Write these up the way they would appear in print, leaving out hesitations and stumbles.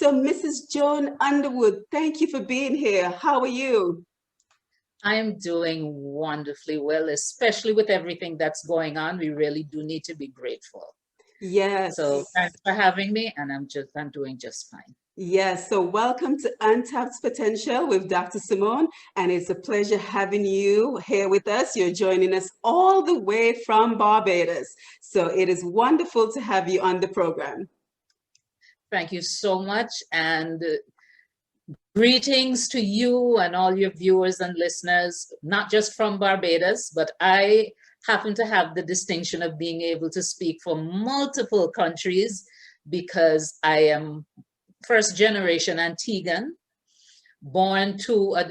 So, Mrs. Joan Underwood, thank you for being here. How are you? I am doing wonderfully well, especially with everything that's going on. We really do need to be grateful. Yes. So thanks for having me, and I'm doing just fine. Yes. So, welcome to Untapped Potential with Dr. Simone, and it's a pleasure having you here with us. You're joining us all the way from Barbados. So, it is wonderful to have you on the program. Thank you so much, and greetings to you and all your viewers and listeners, not just from Barbados, but I happen to have the distinction of being able to speak for multiple countries because I am first generation Antiguan, born to a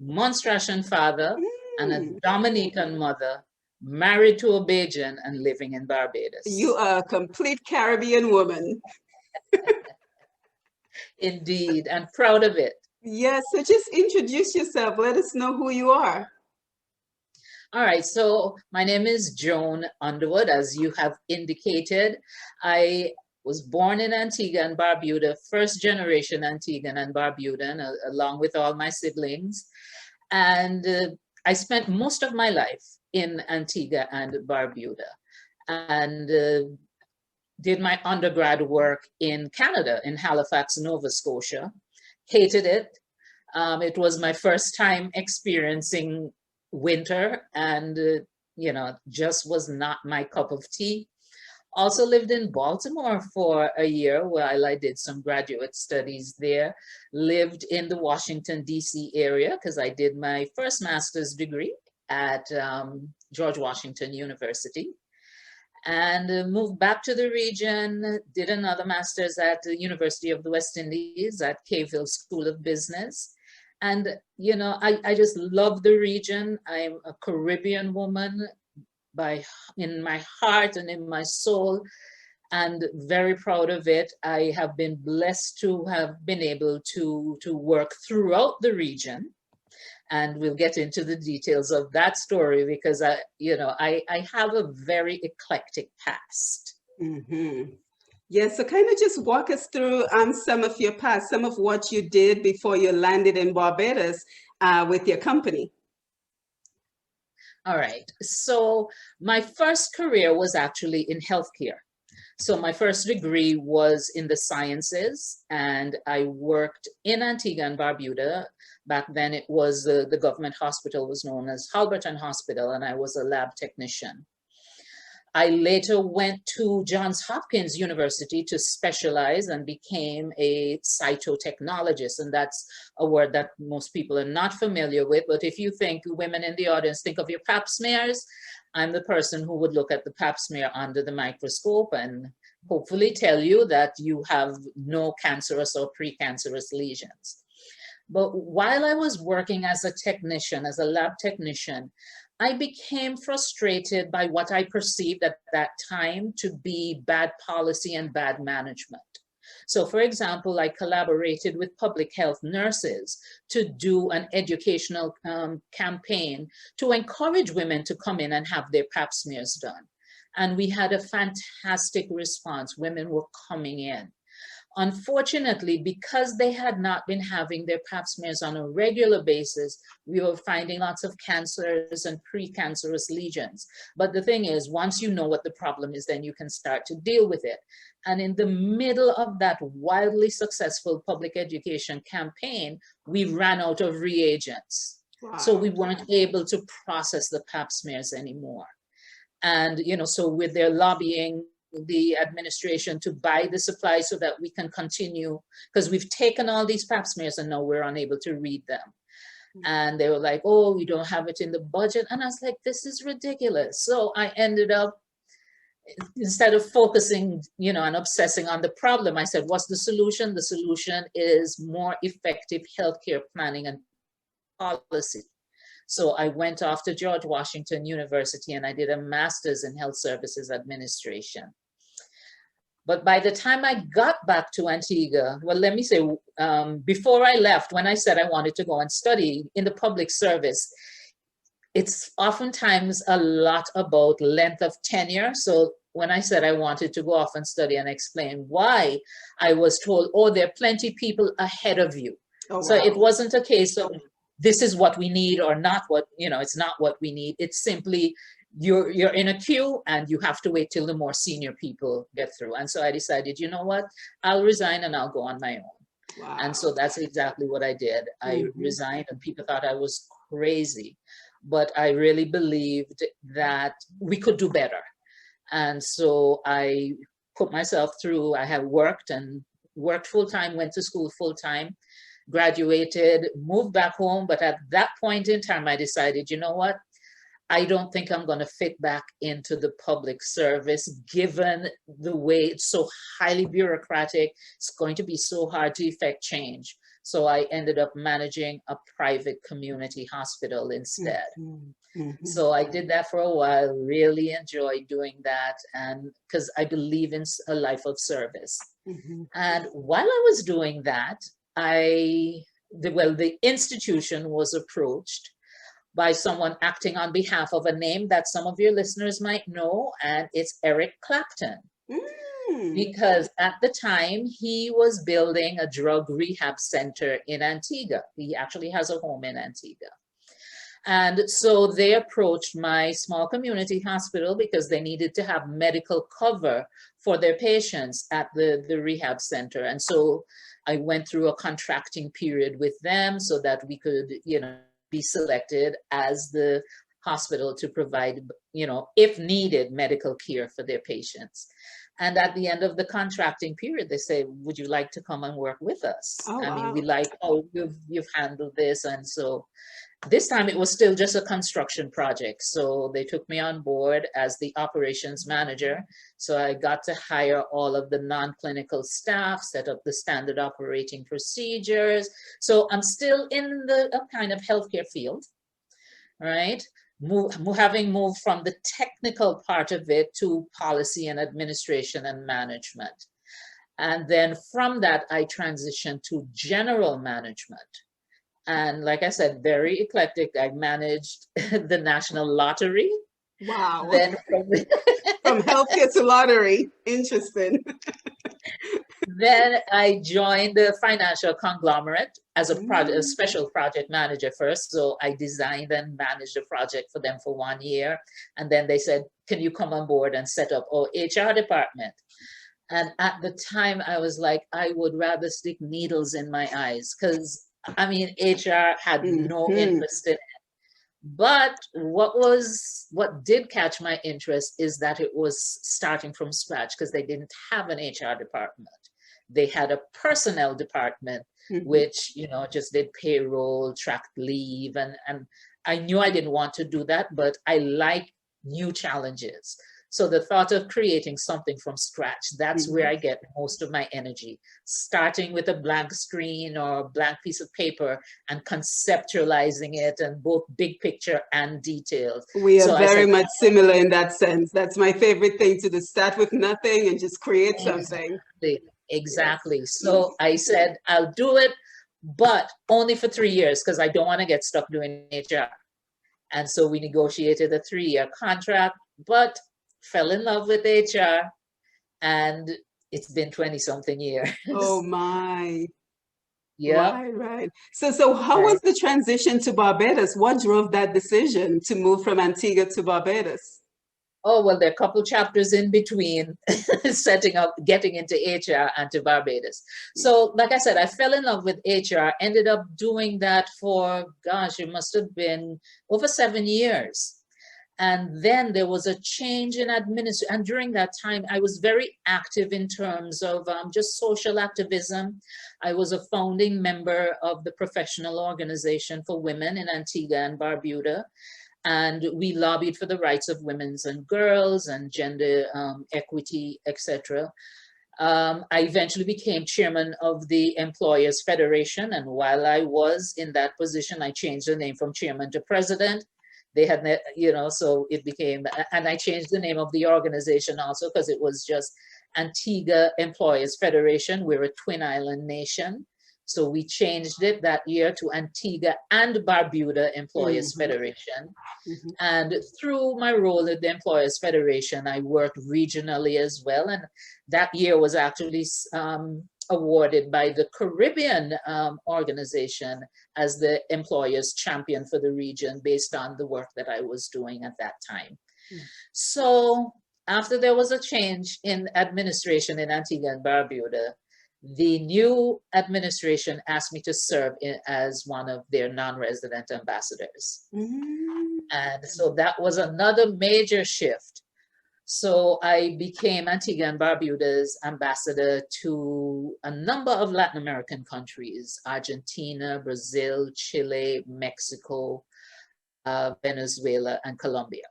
Monstrasian father and a Dominican mother, married to a Bajan and living in Barbados. You are a complete Caribbean woman. Indeed, and proud of it. Yes, so just introduce yourself. Let us know who you are. All right, so my name is Joan Underwood, as you have indicated. I was born in Antigua and Barbuda, first generation Antiguan and Barbudan, along with all my siblings. And I spent most of my life in Antigua and Barbuda, and did my undergrad work in Canada, in Halifax, Nova Scotia. Hated it. It was my first time experiencing winter, and just was not my cup of tea. Also lived in Baltimore for a year while I did some graduate studies there. Lived in the Washington, D.C. area because I did my first master's degree at George Washington University. And moved back to the region, did another master's at the University of the West Indies at Caveville School of Business. And, I just love the region. I'm a Caribbean woman in my heart and in my soul, and very proud of it. I have been blessed to have been able to work throughout the region. And we'll get into the details of that story because I have a very eclectic past. Mm-hmm. Yeah, so kind of just walk us through some of your past, some of what you did before you landed in Barbados with your company. All right. So my first career was actually in healthcare. So my first degree was in the sciences, and I worked in Antigua and Barbuda. Back then it was the government hospital was known as Halberton Hospital, and I was a lab technician. I later went to Johns Hopkins University to specialize and became a cytotechnologist. And that's a word that most people are not familiar with. But if you think, women in the audience, think of your pap smears, I'm the person who would look at the pap smear under the microscope and hopefully tell you that you have no cancerous or precancerous lesions. But while I was working as a technician, as a lab technician, I became frustrated by what I perceived at that time to be bad policy and bad management. So for example, I collaborated with public health nurses to do an educational campaign to encourage women to come in and have their pap smears done. And we had a fantastic response. Women were coming in. Unfortunately, because they had not been having their pap smears on a regular basis, we were finding lots of cancers and precancerous lesions. But the thing is, once you know what the problem is, then you can start to deal with it. And in the middle of that wildly successful public education campaign, we ran out of reagents. Wow. So we weren't able to process the pap smears anymore. And, so with their lobbying, the administration to buy the supplies so that we can continue, because we've taken all these pap smears and now we're unable to read them. And they were like, oh, we don't have it in the budget. And I was like, this is ridiculous. So I ended up, instead of focusing, and obsessing on the problem, I said, what's the solution? The solution is more effective healthcare planning and policy. So I went off to George Washington University and I did a master's in health services administration. But by the time I got back to Antigua, well, let me say, before I left, when I said I wanted to go and study in the public service, it's oftentimes a lot about length of tenure. So when I said I wanted to go off and study and explain why, I was told, oh, there are plenty people ahead of you. Oh, So wow. it wasn't a case of this is what we need or not what, it's not what we need. It's simply you're in a queue and you have to wait till the more senior people get through. And so I decided, you know what, I'll resign and I'll go on my own. Wow. And so that's exactly what I did. I resigned, and people thought I was crazy, but I really believed that we could do better. And so I put myself through. I have worked full-time, went to school full-time, graduated, moved back home. But at that point in time, I decided, you know what? I don't think I'm going to fit back into the public service, given the way it's so highly bureaucratic. It's going to be so hard to effect change. So I ended up managing a private community hospital instead. So I did that for a while, really enjoyed doing that, and because I believe in a life of service. And while I was doing that, the institution was approached by someone acting on behalf of a name that some of your listeners might know, and it's Eric Clapton. Because at the time, he was building a drug rehab center in Antigua. He actually has a home in Antigua. And so they approached my small community hospital because they needed to have medical cover for their patients at the rehab center. And so I went through a contracting period with them so that we could, be selected as the hospital to provide, if needed, medical care for their patients. And at the end of the contracting period, they say, would you like to come and work with us? Oh, I mean, wow. we like, oh, you've handled this. And so this time it was still just a construction project. So they took me on board as the operations manager. So I got to hire all of the non-clinical staff, set up the standard operating procedures. So I'm still in the kind of healthcare field, right? Having moved from the technical part of it to policy and administration and management. And then from that, I transitioned to general management. And like I said, very eclectic. I managed the National Lottery. Wow. Then from healthcare to lottery. Interesting. Then I joined the financial conglomerate as a special project manager first. So I designed and managed the project for them for 1 year. And then they said, can you come on board and set up our HR department? And at the time I was like, I would rather stick needles in my eyes, because I mean, HR had no interest in it. But what did catch my interest is that it was starting from scratch, because they didn't have an HR department. They had a personnel department, which, just did payroll, tracked leave. And I knew I didn't want to do that, but I like new challenges. So the thought of creating something from scratch, that's where I get most of my energy. Starting with a blank screen or a blank piece of paper and conceptualizing it, and both big picture and details. We are very much similar in that sense. That's my favorite thing to do. Start with nothing and just create something. Exactly. Yes. So I said, I'll do it, but only for 3 years, because I don't want to get stuck doing HR. And so we negotiated a 3-year contract, but fell in love with HR, and it's been 20-something years. Oh my. Yeah. Right. So how was the transition to Barbados? What drove that decision to move from Antigua to Barbados? Oh, well, there are a couple chapters in between setting up, getting into HR and to Barbados. So like I said, I fell in love with HR, ended up doing that for, gosh, it must have been over 7 years. And then there was a change in administration. And during that time, I was very active in terms of just social activism. I was a founding member of the Professional Organization for Women in Antigua and Barbuda. And we lobbied for the rights of women and girls and gender equity, etc. I eventually became chairman of the Employers Federation. And while I was in that position, I changed the name from chairman to president. They had, so it became, and I changed the name of the organization also, because it was just Antigua Employers Federation. We're a twin island nation. So we changed it that year to Antigua and Barbuda Employers Federation. And through my role at the Employers Federation, I worked regionally as well. And that year was actually awarded by the Caribbean organization as the employers champion for the region based on the work that I was doing at that time. So after there was a change in administration in Antigua and Barbuda, the new administration asked me to serve as one of their non-resident ambassadors. And so that was another major shift. So I became Antigua and Barbuda's ambassador to a number of Latin American countries: Argentina, Brazil, Chile, Mexico, Venezuela, and Colombia.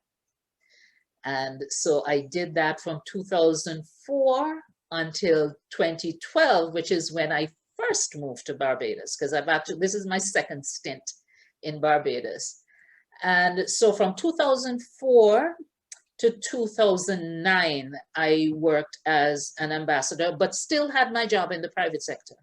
And so I did that from 2004 until 2012, which is when I first moved to Barbados, because this is my second stint in Barbados. And so from 2004 to 2009, I worked as an ambassador, but still had my job in the private sector.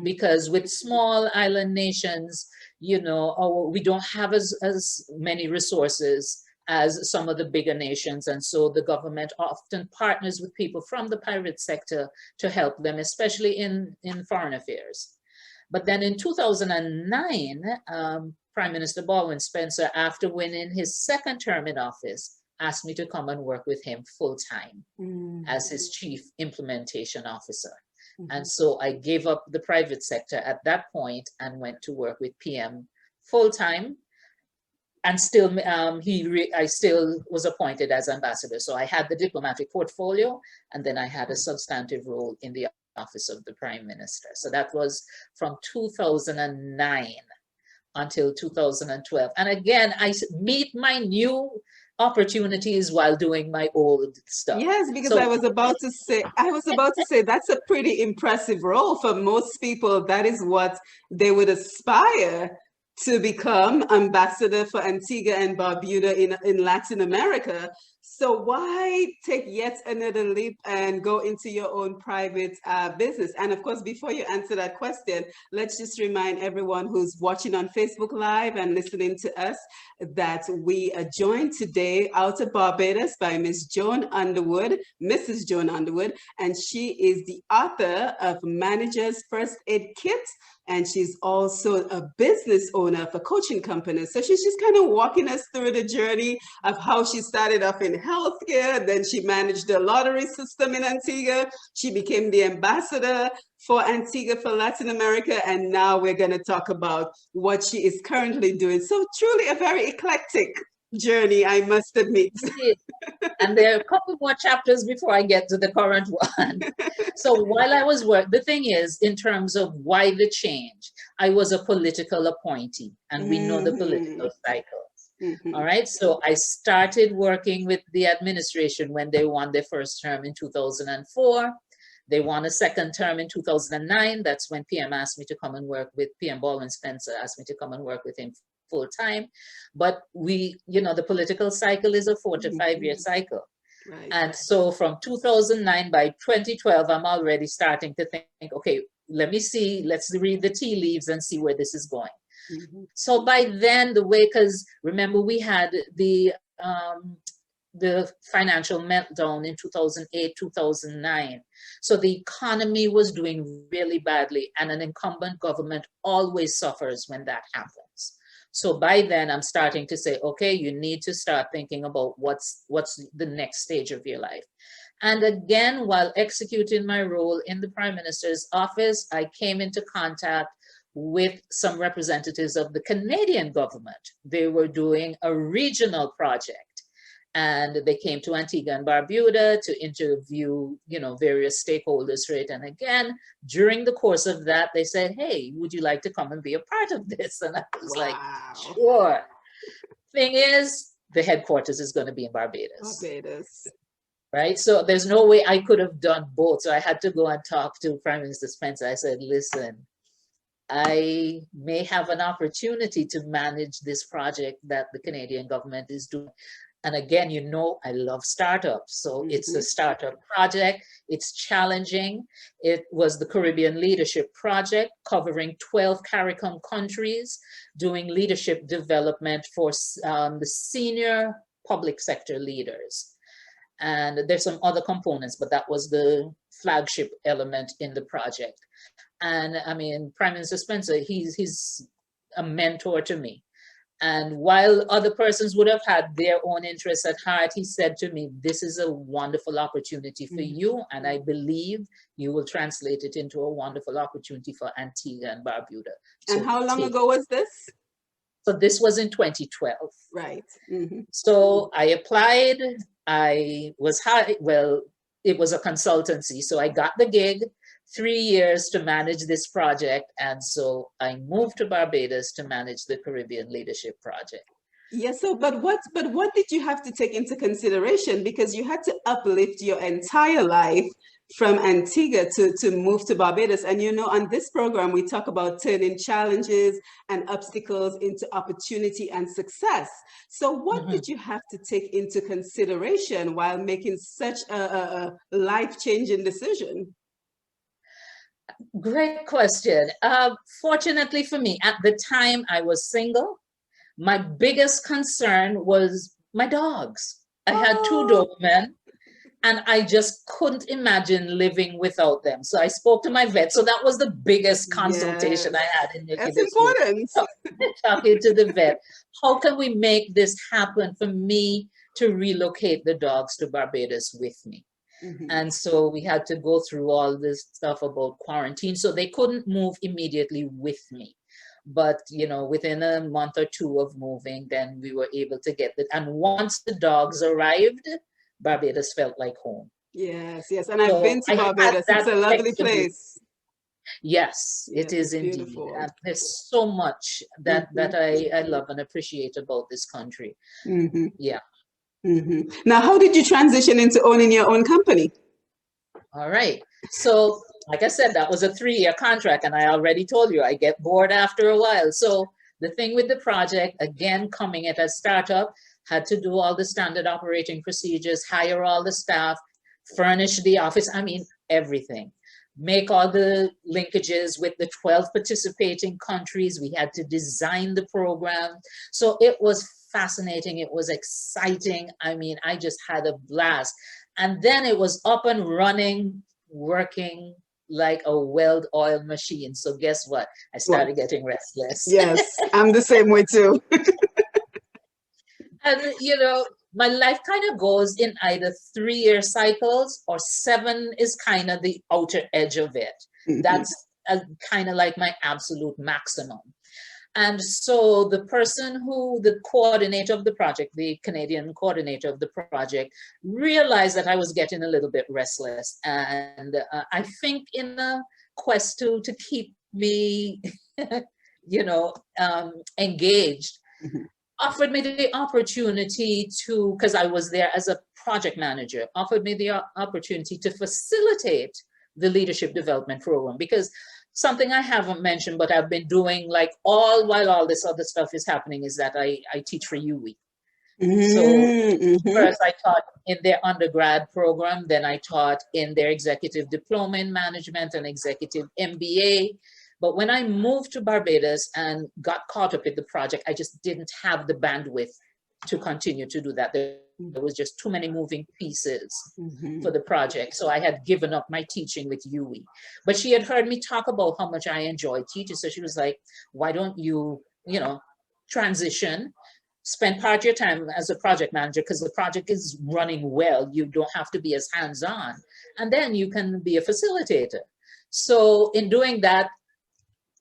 Because with small island nations, you know, we don't have as many resources as some of the bigger nations. And so the government often partners with people from the private sector to help them, especially in foreign affairs. But then in 2009, Prime Minister Baldwin Spencer, after winning his second term in office, asked me to come and work with him full-time as his chief implementation officer. And so I gave up the private sector at that point and went to work with PM full-time. And still, I still was appointed as ambassador. So I had the diplomatic portfolio, and then I had a substantive role in the office of the Prime Minister. So that was from 2009 until 2012. And again, I meet my new opportunities while doing my old stuff. Yes, because I was about to say that's a pretty impressive role for most people. That is what they would aspire to become, ambassador for Antigua and Barbuda in Latin America. So why take yet another leap and go into your own private business? And of course, before you answer that question, let's just remind everyone who's watching on Facebook Live and listening to us that we are joined today out of Barbados by Miss Joan Underwood, Mrs. Joan Underwood, and she is the author of Manager's First Aid Kit, and she's also a business owner for coaching companies. So she's just kind of walking us through the journey of how she started off in healthcare, then she managed the lottery system in Antigua, she became the ambassador for Antigua for Latin America, and now we're going to talk about what she is currently doing. So truly a very eclectic journey, I must admit. And there are a couple more chapters before I get to the current one. So while I was working, the thing is, in terms of why the change, I was a political appointee, and we know the political cycles. All right, so I started working with the administration when they won their first term in 2004. They won a second term in 2009. That's when PM asked me to come and work with PM Baldwin Spencer, asked me to come and work with him full time. But we, you know, the political cycle is a 4 to 5 year cycle. Right. And so from 2009, by 2012, I'm already starting to think, okay, let's read the tea leaves and see where this is going. So by then, because remember, we had the financial meltdown in 2008, 2009. So the economy was doing really badly, and an incumbent government always suffers when that happens. So by then I'm starting to say, okay, you need to start thinking about what's the next stage of your life. And again, while executing my role in the Prime Minister's office, I came into contact with some representatives of the Canadian government. They were doing a regional project, and they came to Antigua and Barbuda to interview, you know, various stakeholders for it. And again, during the course of that, they said, hey, would you like to come and be a part of this? And I was like, sure. Thing is, the headquarters is going to be in Barbados. Right? So there's no way I could have done both. So I had to go and talk to Prime Minister Spencer. I said, listen, I may have an opportunity to manage this project that the Canadian government is doing. And again, you know, I love startups. So it's a Mhm. startup project. It's challenging. It was the Caribbean Leadership Project covering 12 CARICOM countries, doing leadership development for the senior public sector leaders. And there's some other components, but that was the flagship element in the project. And I mean, Prime Minister Spencer, he's a mentor to me. And while other persons would have had their own interests at heart, he said to me, this is a wonderful opportunity for you. And I believe you will translate it into a wonderful opportunity for Antigua and Barbuda. And So how long take. ago was this? So this was in 2012. Right. Mm-hmm. So I applied. I was hired. Well, it was a consultancy. So I got the gig, 3 years to manage this project. And so I moved to Barbados to manage the Caribbean Leadership Project. Yes, so but what did you have to take into consideration? Because you had to uplift your entire life from Antigua to move to Barbados. And you know, on this program, we talk about turning challenges and obstacles into opportunity and success. So what did you have to take into consideration while making such a life-changing decision? Great question. Fortunately for me, at the time I was single. My biggest concern was my dogs. I had 2 Oh, Doberman, and I just couldn't imagine living without them. So I spoke to my vet. So that was the biggest yes, consultation I had in making that's this move. important. Talking to the vet, how can we make this happen for me to relocate the dogs to Barbados with me? Mhm. And so we had to go through all this stuff about quarantine. So they couldn't move immediately with me. But, you know, within a month or 2 of moving, then we were able to get it. And once the dogs arrived, Barbados felt like home. Yes, yes, and I've So been to I had Barbados. It's that a lovely flexibility. place. Yes, it Yes, is it's indeed. beautiful. And there's so much that Mhm. I love and appreciate about this country. Mhm. Yeah. Mhm. Now, how did you transition into owning your own company? All right. So, like I said, that was a 3-year contract, and I already told you I get bored after a while. So, the thing with the project, again, coming at a startup, had to do all the standard operating procedures, hire all the staff, furnish the office. I mean, everything. Make all the linkages with the 12 participating countries. We had to design the program. So, it was fascinating. It was exciting. I mean, I just had a blast. And then it was up and running, working like a well-oiled machine. So guess what? I Well, started getting restless. yes, I'm the same way too. And, you know, my life kind of goes in either 3-year cycles, or 7 is kind of the outer edge of it. Mhm. That's kind of like my absolute maximum. And so the person who, the coordinator of the project, the Canadian coordinator of the project, realized that I was getting a little bit restless. And I think in a quest to keep me, you know, engaged, Mhm. offered me the opportunity to, because I was there as a project manager, offered me the opportunity to facilitate the leadership development program. Because something I haven't mentioned, but I've been doing like while all this other stuff is happening, is that I teach for UWI. So Mhm. first I taught in their undergrad program, then I taught in their executive diploma in management and executive MBA. But when I moved to Barbados and got caught up in the project, I just didn't have the bandwidth to continue to do that. There was just too many moving pieces for Mhm. the project. So I had given up my teaching with UWI. But she had heard me talk about how much I enjoyed teaching. So she was like, why don't you, you know, transition, spend part of your time as a project manager, because the project is running well. You don't have to be as hands-on. And then you can be a facilitator. So in doing that,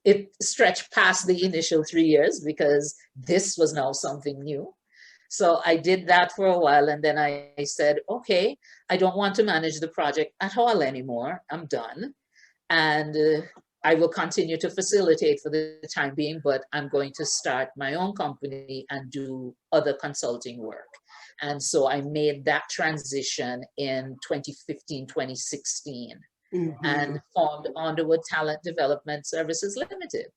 it stretched past the initial 3 years, because this was now something new. So I did that for a while, and then I said, okay, I don't want to manage the project at all anymore. I'm done. And I will continue to facilitate for the time being, but I'm going to start my own company and do other consulting work. And so I made that transition in 2015, 2016, and Mhm. formed Underwood Talent Development Services Limited.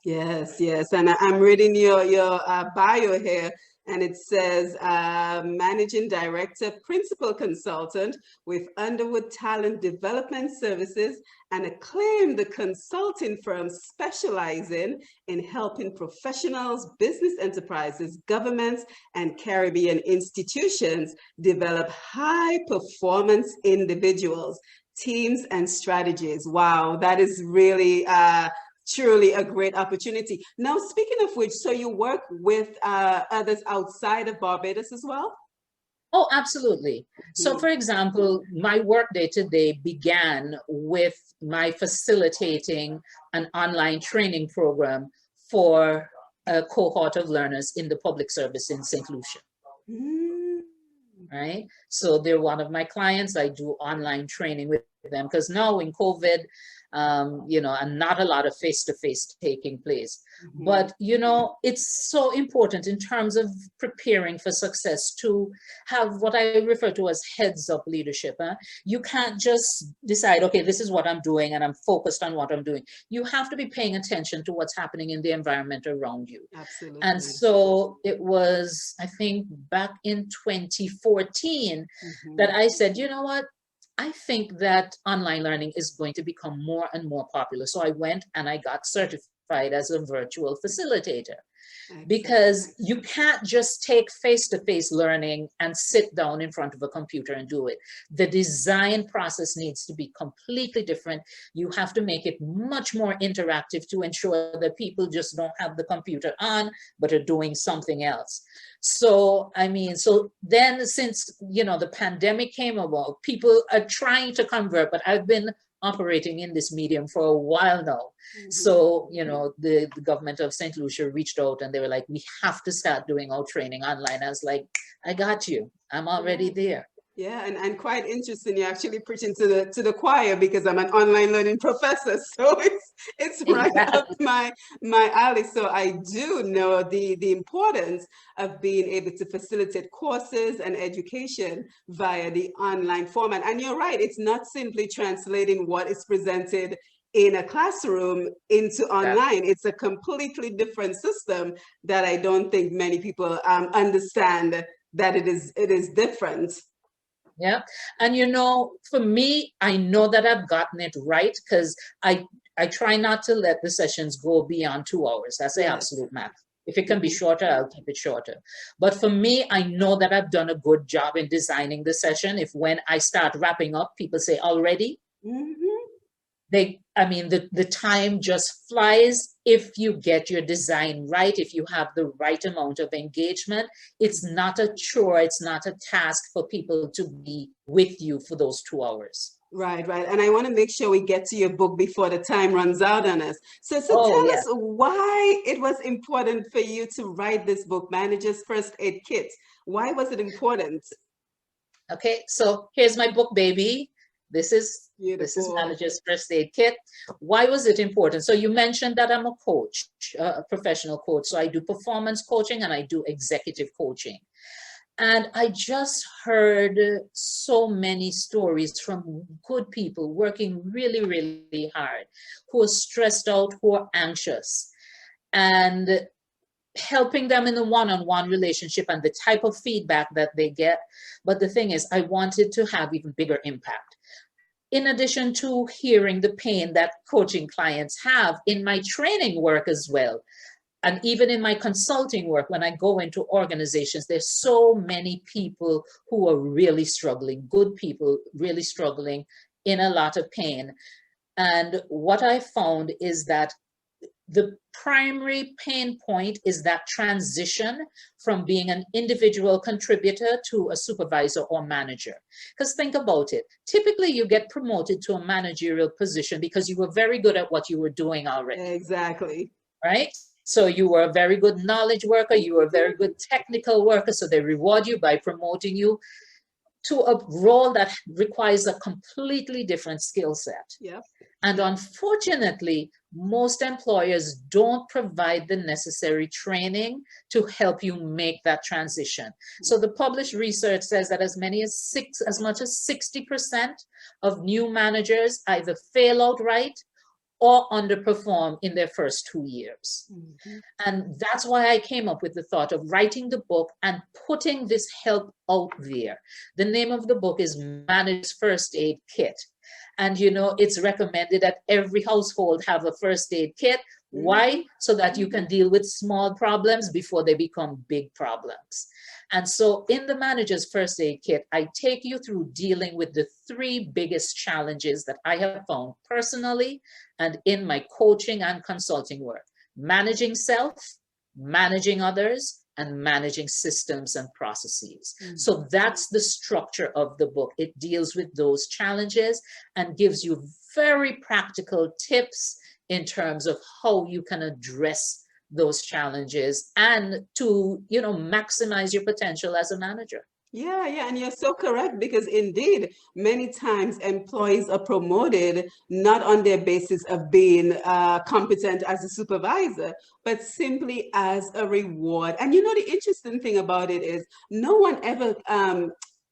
Yes, yes, and I'm reading your bio here, And it says Managing Director, Principal Consultant with Underwood Talent Development Services, an acclaimed consulting firm specializing in helping professionals, business enterprises, governments, and Caribbean institutions develop high-performance individuals, teams, and strategies. Wow, that is really truly a great opportunity. Now, speaking of which, so you work with others outside of Barbados as well? Oh, absolutely. So for example, my work day today began with my facilitating an online training program for a cohort of learners in the public service in St. Lucia. Mm. Right? So they're one of my clients. I do online training with them because now in COVID, you know, and not a lot of face-to-face taking place. But, you know, it's so important in terms of preparing for success to have what I refer to as heads-up leadership. Huh? You can't just decide, okay, this is what I'm doing and I'm focused on what I'm doing. You have to be paying attention to what's happening in the environment around you. Absolutely. And so it was, I think, back in 2014 that I said, you know what? I think that online learning is going to become more and more popular. So I went and I got certified as a virtual facilitator. Because you can't just take face-to-face learning and sit down in front of a computer and do it. The design process needs to be completely different. You have to make it much more interactive to ensure that people just don't have the computer on, but are doing something else. So, I mean, so then since, you know, the pandemic came about, people are trying to convert, but I've been operating in this medium for a while now. So, you know, the government of St. Lucia reached out and they were like, we have to start doing our training online. I was like, I got you. I'm already there. Yeah, and quite interesting. You're actually preaching to the choir because I'm an online learning professor, so it's right up my alley. So I do know the importance of being able to facilitate courses and education via the online format. And you're right, it's not simply translating what is presented in a classroom into online. It's a completely different system that I don't think many people understand that it is different. Yeah. And, you know, for me, I know that I've gotten it right because I try not to let the sessions go beyond 2 hours. That's the absolute max. If it can be shorter, I'll keep it shorter. But for me, I know that I've done a good job in designing the session. If when I start wrapping up, people say already, I mean, the time just flies if you get your design right, if you have the right amount of engagement. It's not a chore, it's not a task for people to be with you for those 2 hours. Right. And I want to make sure we get to your book before the time runs out on us. So tell us why it was important for you to write this book, Manager's First Aid Kit. Why was it important? Okay, so here's my book, baby. This is Manager's First Aid Kit. Why was it important? So you mentioned that I'm a coach, a professional coach. So I do performance coaching and I do executive coaching. And I just heard so many stories from good people working really, really hard, who are stressed out, who are anxious, and helping them in a one-on-one relationship and the type of feedback that they get. But the thing is, I wanted to have even bigger impact. In addition to hearing the pain that coaching clients have in my training work as well, and even in my consulting work, when I go into organizations, there's so many people who are really struggling, good people really struggling in a lot of pain. And what I found is that the primary pain point is that transition from being an individual contributor to a supervisor or manager. Because think about it, typically you get promoted to a managerial position because you were very good at what you were doing already. Exactly. Right? So you were a very good knowledge worker, you were a very good technical worker, so they reward you by promoting you to a role that requires a completely different skill set. Yep. And unfortunately, most employers don't provide the necessary training to help you make that transition. So the published research says that as much as 60% of new managers either fail outright or underperform in their first 2 years. Mhm. And that's why I came up with the thought of writing the book and putting this help out there. The name of the book is Manager's First Aid Kit. And you know, it's recommended that every household have a first aid kit. Why? So that you can deal with small problems before they become big problems. And so in the Manager's First Aid Kit, I take you through dealing with the 3 biggest challenges that I have found personally and in my coaching and consulting work: managing self, managing others, and managing systems and processes. So that's the structure of the book. It deals with those challenges and gives you very practical tips in terms of how you can address those challenges and to, you know, maximize your potential as a manager. Yeah, and you're so correct, because indeed, many times employees are promoted not on their basis of being competent as a supervisor, but simply as a reward. And you know, the interesting thing about it is no one ever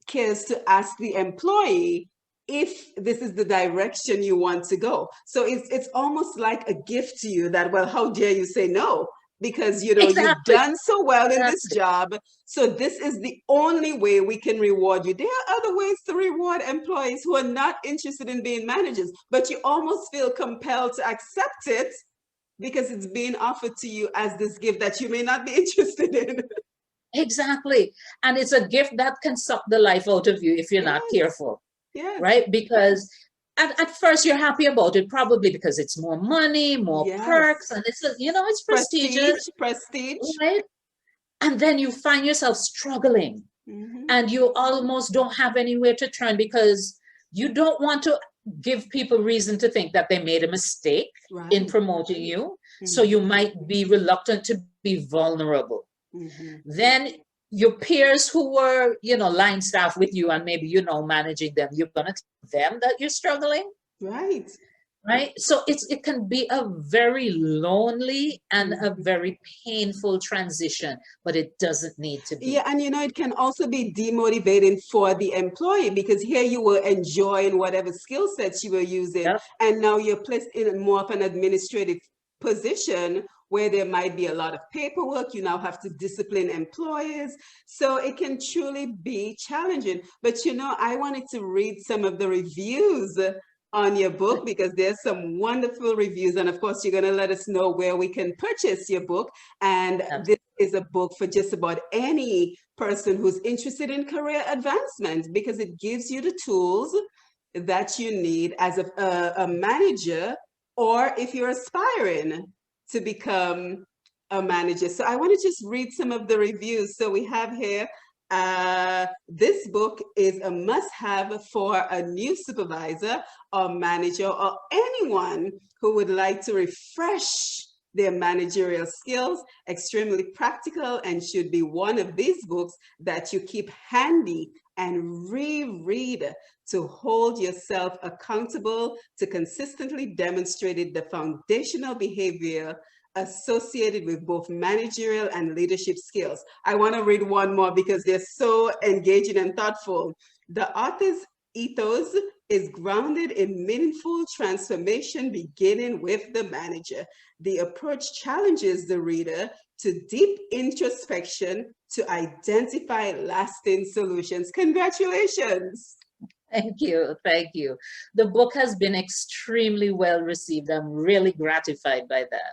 cares to ask the employee if this is the direction you want to go. So it's almost like a gift to you that, well, how dare you say no? Because you know you've Exactly. done so well in this Exactly. job, so this is the only way we can reward you. There are other ways to reward employees who are not interested in being managers, but you almost feel compelled to accept it because it's being offered to you as this gift that you may not be interested in. Exactly. And it's a gift that can suck the life out of you if you're not Yes, careful, yes, right? Because at first you're happy about it, probably because it's more money, more perks, yes. and it's, you know, it's prestigious, Prestige, prestige. right? And then you find yourself struggling Hmm. and you almost don't have anywhere to turn because you don't want to give people reason to think that they made a mistake in Right. promoting you. So you Hmm. might be reluctant to be vulnerable. Hmm. Then your peers who were, you know, line staff with you and maybe, you know, managing them, you're going to tell them that you're struggling, Right. right? So it can be a very lonely and a Mhm. very painful transition, but it doesn't need to Yeah, be. and you know, it can also be demotivating for the employee, because here you were enjoying whatever skill sets you were using, Yep. and now you're placed in more of an administrative position where there might be a lot of paperwork. You now have to discipline employees. So it can truly be challenging. But you know, I wanted to read some of the reviews on your book, because there's some wonderful reviews. And of course, you're going to let us know where we can purchase your book. And this is a book for just about any person who's interested in career advancement, because it gives you the tools that you need as a manager, or if you're aspiring to become a manager. So I want to just read some of the reviews. So we have here, this book is a must-have for a new supervisor or manager, or anyone who would like to refresh their managerial skills. Extremely practical, and should be one of these books that you keep handy and reread to hold yourself accountable to consistently demonstrating the foundational behavior associated with both managerial and leadership skills. I want to read one more because they're so engaging and thoughtful. The author's ethos is grounded in meaningful transformation, beginning with the manager. The approach challenges the reader to deep introspection to identify lasting solutions. Congratulations. Thank you. Thank you. The book has been extremely well received. I'm really gratified by that.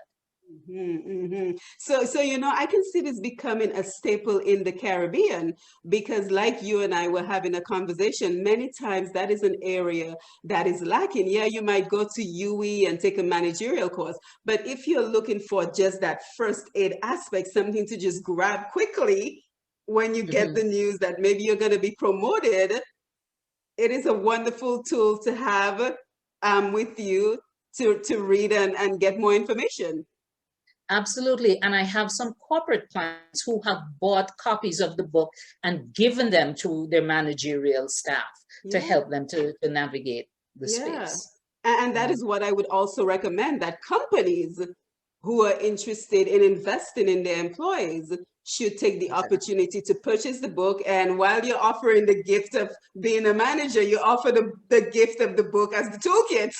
So you know, I can see this becoming a staple in the Caribbean, because like you and I were having a conversation, many times that is an area that is lacking. Yeah, you might go to UE and take a managerial course, but if you're looking for just that first aid aspect, something to just grab quickly when you get Mhm. the news that maybe you're going to be promoted, it is a wonderful tool to have with you to read and get more information. Absolutely. And I have some corporate clients who have bought copies of the book and given them to their managerial staff to Yeah. help them to navigate the Yeah. space. And that Mhm. is what I would also recommend, that companies who are interested in investing in their employees should take the Exactly. opportunity to purchase the book. And while you're offering the gift of being a manager, you offer the gift of the book as the toolkit.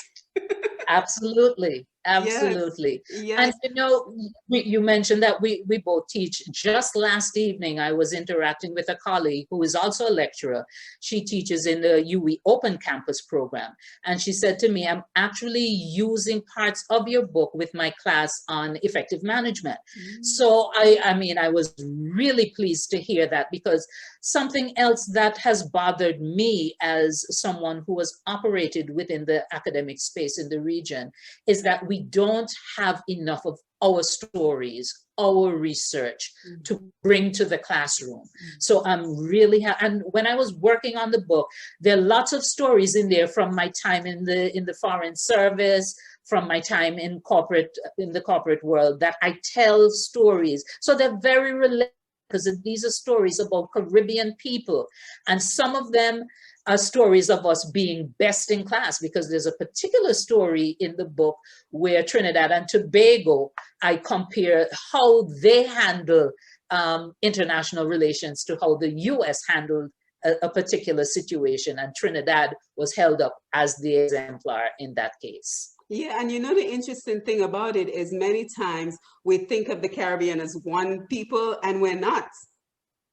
Absolutely, Yes, absolutely. And yes. you know, you mentioned that we both teach. Just last evening, I was interacting with a colleague who is also a lecturer. She teaches in the UE Open Campus program. And she said to me, I'm actually using parts of your book with my class on effective management. Mm. So I mean, I was really pleased to hear that, because something else that has bothered me as someone who has operated within the academic space in the region is that we don't have enough of our stories, our research to Mhm. bring to the classroom. So Mhm. I'm really, and when I was working on the book, there are lots of stories in there from my time in the foreign service, from my time in the corporate world, that I tell stories. So they're very relatable, because these are stories about Caribbean people. And some of them are stories of us being best in class, because there's a particular story in the book where Trinidad and Tobago, I compare how they handle international relations to how the US handled a particular situation. And Trinidad was held up as the exemplar in that case. Yeah, and you know the interesting thing about it is many times we think of the Caribbean as one people, and we're not.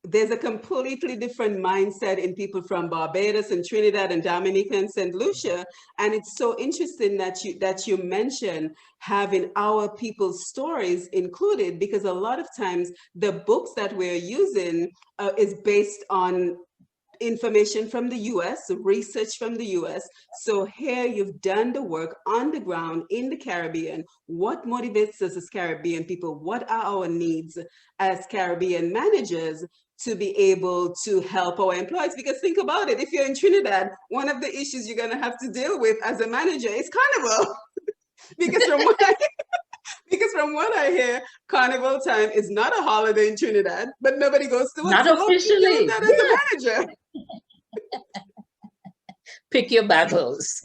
There's a completely different mindset in people from Barbados and Trinidad and Dominica and St. Lucia. And it's so interesting that you mention having our people's stories included, because a lot of times the books that we're using is based on information from the US, research from the US. So here you've done the work on the ground in the Caribbean. What motivates us as Caribbean people? What are our needs as Caribbean managers to be able to help our employees? Because think about it, if you're in Trinidad, one of the issues you're going to have to deal with as a manager is carnival. because from what I, because from what I hear, carnival time is not a holiday in Trinidad, but nobody goes to work. Not So how do you deal with officially. that as Yeah. a manager? Pick your battles.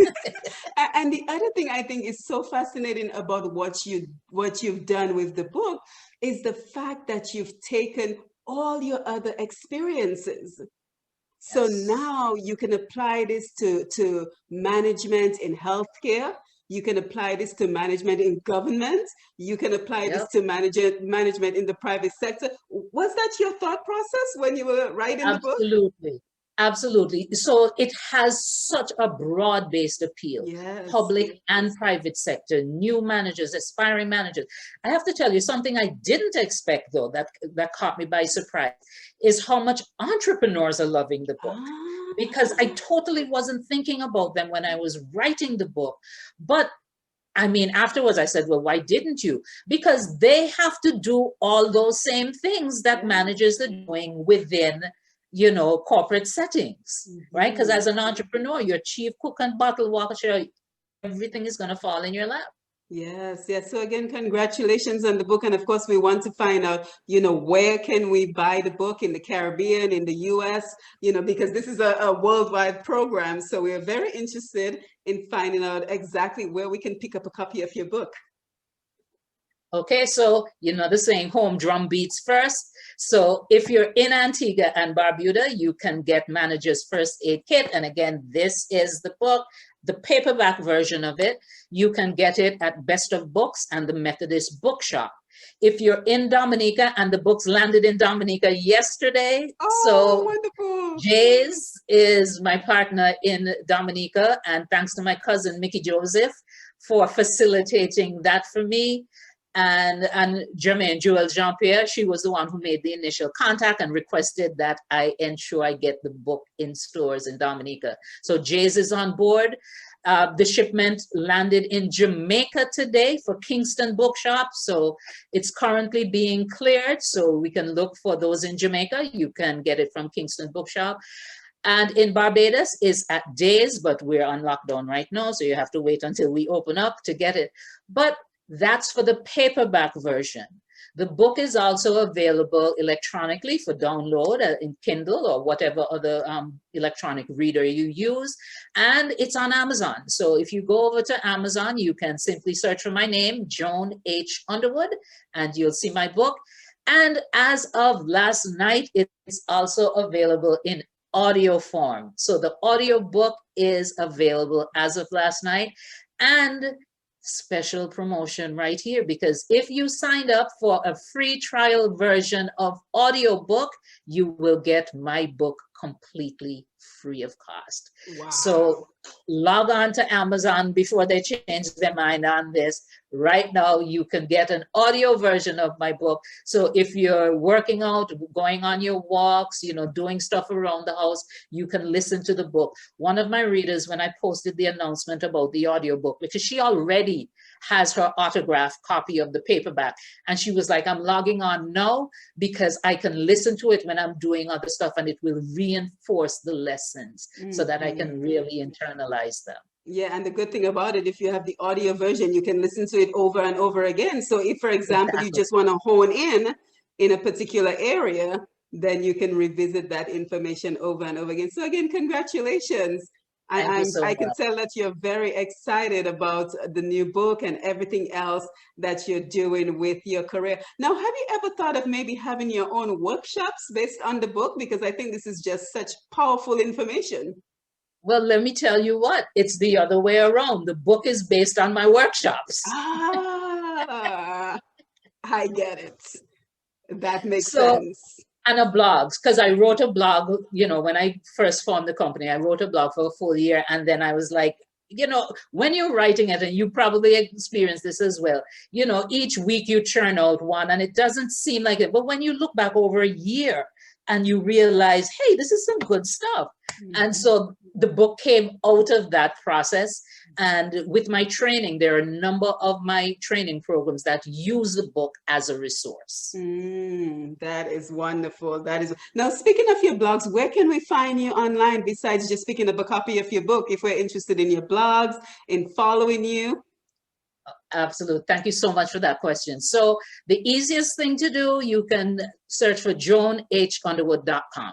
And the other thing I think is so fascinating about what you've done with the book is the fact that you've taken all your other experiences. So Yes. now you can apply this to management in healthcare. You can apply this to management in government. You can apply this Yep. to management in the private sector. Was that your thought process when you were writing the book? Absolutely. Absolutely. So it has such a broad-based appeal, Yes. public and private sector, new managers, aspiring managers. I have to tell you something I didn't expect, though, that caught me by surprise, is how much entrepreneurs are loving the book. Because I Ah. totally wasn't thinking about them when I was writing the book. But I mean, afterwards, I said, well, why didn't you? Because they have to do all those same things that Yeah. managers are doing within, you know, corporate settings, right? Because Mhm. as an entrepreneur, you're chief cook and bottle washer, everything is going to fall in your lap. Yes, yes. So again, congratulations on the book. And of course, we want to find out, where can we buy the book in the Caribbean, in the US, because this is a worldwide program. So we are very interested in finding out exactly where we can pick up a copy of your book. Okay, so you know the saying, home drum beats first. So if you're in Antigua and Barbuda, you can get Manager's First Aid Kit. And again, this is the book, the paperback version of it. You can get it at Best of Books and the Methodist Bookshop. If you're in Dominica, and the books landed in Dominica yesterday, Oh, so wonderful. Jays is my partner in Dominica, and thanks to my cousin Mickey Joseph for facilitating that for me. And Jermaine Jewel Jean-Pierre, she was the one who made the initial contact and requested that I ensure I get the book in stores in Dominica. So Jays is on board. The shipment landed in Jamaica today for Kingston Bookshop. So it's currently being cleared. So we can look for those in Jamaica. You can get it from Kingston Bookshop. And in Barbados is at Days, but we're on lockdown right now. So you have to wait until we open up to get it. But that's for the paperback version. The book is also available electronically for download in Kindle or whatever other electronic reader you use. And it's on Amazon. So if you go over to Amazon, you can simply search for my name, Joan H. Underwood, and you'll see my book. And as of last night, it's also available in audio form. So the audio book is available as of last night. And special promotion right here, because if you signed up for a free trial version of audiobook, you will get my book completely free of cost. Wow. So log on to Amazon before they change their mind on this. Right now, you can get an audio version of my book. So if you're working out, going on your walks, doing stuff around the house, you can listen to the book. One of my readers, when I posted the announcement about the audiobook, because she already has her autographed copy of the paperback, and she was like, I'm logging on now because I can listen to it when I'm doing other stuff, and it will reinforce the lessons so that I can really internalize them. Yeah, and the good thing about it, if you have the audio version, you can listen to it over and over again. So if, for example, you just want to hone in a particular area, then you can revisit that information over and over again. So again, congratulations. I can tell that you're very excited about the new book and everything else that you're doing with your career. Now, have you ever thought of maybe having your own workshops based on the book? Because I think this is just such powerful information. Well, let me tell you what, it's the other way around. The book is based on my workshops. Ah, I get it. That makes sense. And a blog, because I wrote a blog, when I first formed the company, I wrote a blog for a full year. And then I was like, when you're writing it, and you probably experience this as well, each week you churn out one and it doesn't seem like it. But when you look back over a year and you realize, hey, this is some good stuff. And so the book came out of that process. And with my training, there are a number of my training programs that use the book as a resource. That is wonderful. Now, speaking of your blogs, where can we find you online besides just picking up a copy of your book if we're interested in your blogs, in following you? Absolutely. Thank you so much for that question. So the easiest thing to do, you can search for joanhunderwood.com.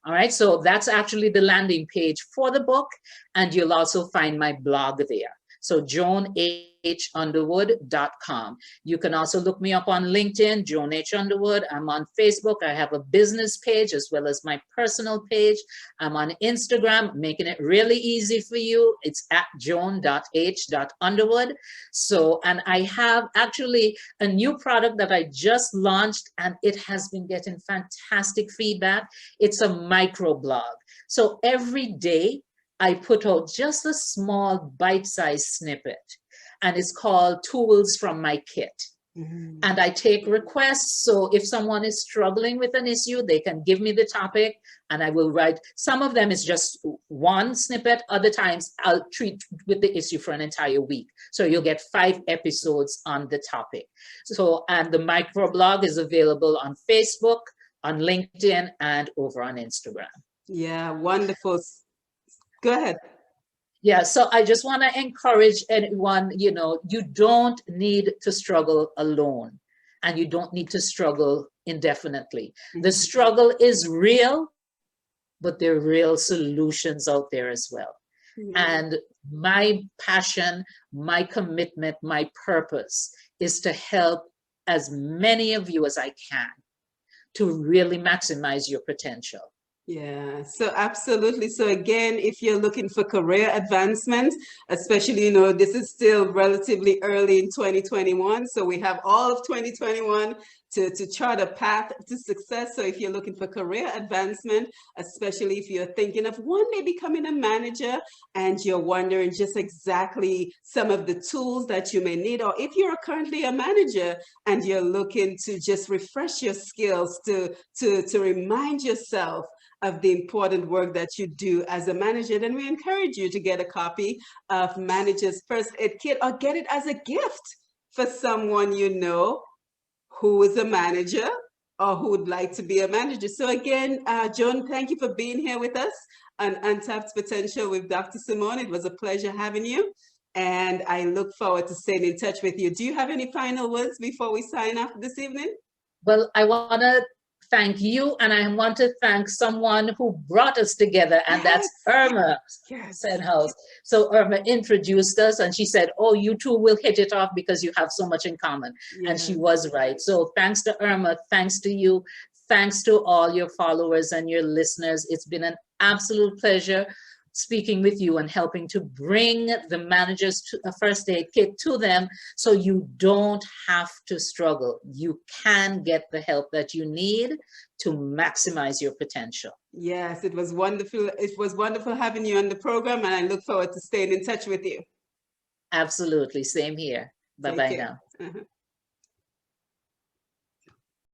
All right, so that's actually the landing page for the book, and you'll also find my blog there. So joanhunderwood.com. You can also look me up on LinkedIn, Joan H. Underwood. I'm on Facebook. I have a business page as well as my personal page. I'm on Instagram, making it really easy for you. It's at joan.h.underwood. So, and I have actually a new product that I just launched, and it has been getting fantastic feedback. It's a microblog. So every day, I put out just a small bite-sized snippet, and it's called Tools from My Kit. And I take requests. So if someone is struggling with an issue, they can give me the topic and I will write. Some of them is just one snippet. Other times I'll treat with the issue for an entire week. So you'll get 5 episodes on the topic. So, and the microblog is available on Facebook, on LinkedIn, and over on Instagram. Yeah, wonderful. Go ahead. Yeah, so I just want to encourage anyone, you don't need to struggle alone, and you don't need to struggle indefinitely. The struggle is real, but there are real solutions out there as well. And my passion, my commitment, my purpose is to help as many of you as I can to really maximize your potential. Yeah, so absolutely. So again, if you're looking for career advancement, especially, this is still relatively early in 2021. So we have all of 2021 to chart a path to success. So if you're looking for career advancement, especially if you're thinking of one day becoming a manager and you're wondering just exactly some of the tools that you may need, or if you're currently a manager and you're looking to just refresh your skills to remind yourself of the important work that you do as a manager, then we encourage you to get a copy of Manager's First Aid Kit, or get it as a gift for someone who is a manager or who would like to be a manager. So again, Joan, thank you for being here with us on Untapped Potential with Dr. Simone. It was a pleasure having you, and I look forward to staying in touch with you. Do you have any final words before we sign off this evening? Well, I want to thank you, and I want to thank someone who brought us together, and that's Irma Senhouse. So Irma introduced us, and she said, oh, you two will hit it off because you have so much in common. And she was right. So thanks to Irma, thanks to you, thanks to all your followers and your listeners. It's been an absolute pleasure. speaking with you and helping to bring the managers to a first aid kit to them, so you don't have to struggle. You can get the help that you need to maximize your potential. Yes, it was wonderful. It was wonderful having you on the program, and I look forward to staying in touch with you. Absolutely. Same here. Take Bye-bye care. now.